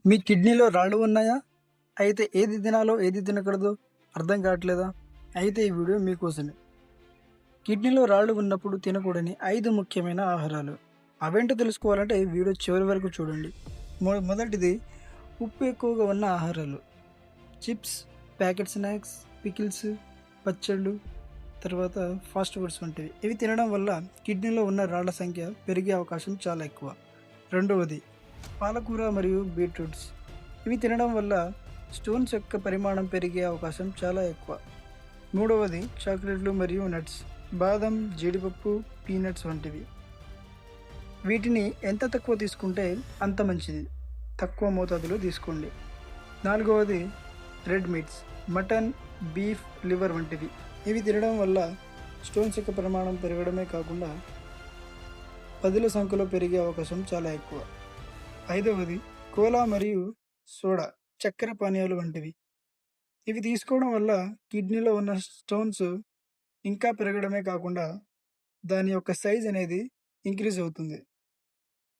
మీ కిడ్నీలో రాళ్ళు ఉన్నాయా? అయితే ఏది తినాలో, ఏది తినకూడదో అర్థం కావట్లేదా? అయితే ఈ వీడియో మీకోసమే. కిడ్నీలో రాళ్ళు ఉన్నప్పుడు తినకూడని 5 ముఖ్యమైన ఆహారాలు. అవేంటో తెలుసుకోవాలంటే ఈ వీడియో చివరి వరకు చూడండి. మొదటిది ఉప్పు ఎక్కువగా ఉన్న ఆహారాలు. చిప్స్, ప్యాకెట్ స్నాక్స్, పికిల్స్, పచ్చళ్ళు, తర్వాత ఫాస్ట్ ఫుడ్స్ వంటివి. ఇవి తినడం వల్ల కిడ్నీలో ఉన్న రాళ్ల సంఖ్య పెరిగే అవకాశం చాలా ఎక్కువ. రెండవది పాలకూర మరియు బీట్రూట్స్. ఇవి తినడం వల్ల స్టోన్స్ యొక్క పరిమాణం పెరిగే అవకాశం చాలా ఎక్కువ. మూడవది చాక్లెట్లు మరియు నట్స్, బాదం, జీడిపప్పు, పీనట్స్ వంటివి. వీటిని ఎంత తక్కువ తీసుకుంటే అంత మంచిది. తక్కువ మోతాదులో తీసుకోండి. నాలుగవది red meats, mutton, beef, liver వంటివి. ఇవి తినడం వల్ల స్టోన్స్ యొక్క పరిమాణం పెరగడమే కాకుండా పదుల సంఖ్యలో పెరిగే అవకాశం చాలా ఎక్కువ. ఐదవది కోలా మరియు సోడా, చక్కెర పానీయాలు వంటివి. ఇవి తీసుకోవడం వల్ల కిడ్నీలో ఉన్న స్టోన్స్ ఇంకా పెరగడమే కాకుండా దాని యొక్క సైజ్ అనేది ఇంక్రీజ్ అవుతుంది.